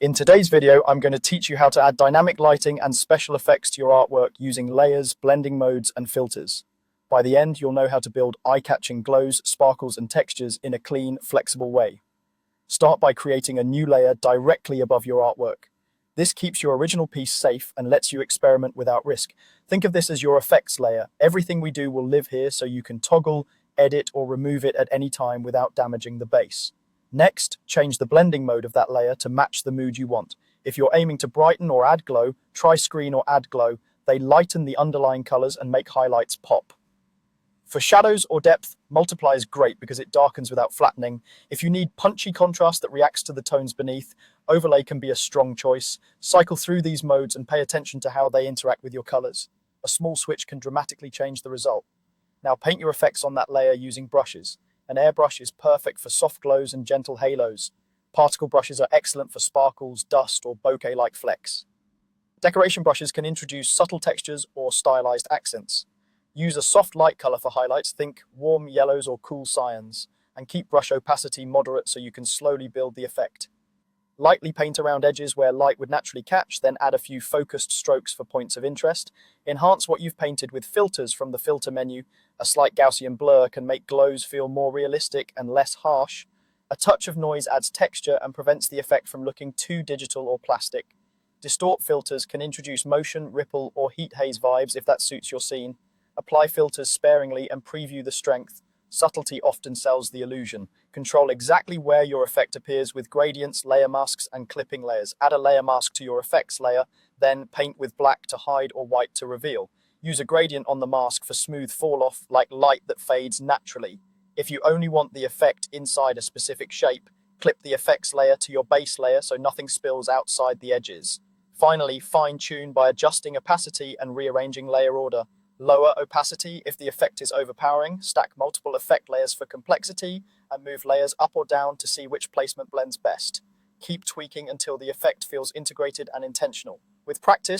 In today's video, I'm going to teach you how to add dynamic lighting and special effects to your artwork using layers, blending modes, and filters. By the end, you'll know how to build eye-catching glows, sparkles, and textures in a clean, flexible way. Start by creating a new layer directly above your artwork. This keeps your original piece safe and lets you experiment without risk. Think of this as your effects layer. Everything we do will live here, so you can toggle, edit, or remove it at any time without damaging the base. Next, change the blending mode of that layer to match the mood you want. If you're aiming to brighten or add glow, try screen or add glow. They lighten the underlying colors and make highlights pop. For shadows or depth, multiply is great because it darkens without flattening. If you need punchy contrast that reacts to the tones beneath, overlay can be a strong choice. Cycle through these modes and pay attention to how they interact with your colors. A small switch can dramatically change the result. Now paint your effects on that layer using brushes. An airbrush is perfect for soft glows and gentle halos. Particle brushes are excellent for sparkles, dust, or bokeh-like flecks. Decoration brushes can introduce subtle textures or stylized accents. Use a soft light color for highlights, think warm yellows or cool cyans, and keep brush opacity moderate so you can slowly build the effect. Lightly paint around edges where light would naturally catch, then add a few focused strokes for points of interest. Enhance what you've painted with filters from the filter menu. A slight Gaussian blur can make glows feel more realistic and less harsh. A touch of noise adds texture and prevents the effect from looking too digital or plastic. Distort filters can introduce motion, ripple, or heat haze vibes if that suits your scene. Apply filters sparingly and preview the strength. Subtlety often sells the illusion. Control exactly where your effect appears with gradients, layer masks, and clipping layers. Add a layer mask to your effects layer, then paint with black to hide or white to reveal. Use a gradient on the mask for smooth fall-off, like light that fades naturally. If you only want the effect inside a specific shape, clip the effects layer to your base layer so nothing spills outside the edges. Finally, fine-tune by adjusting opacity and rearranging layer order. Lower opacity if the effect is overpowering, stack multiple effect layers for complexity, and move layers up or down to see which placement blends best. Keep tweaking until the effect feels integrated and intentional. With practice,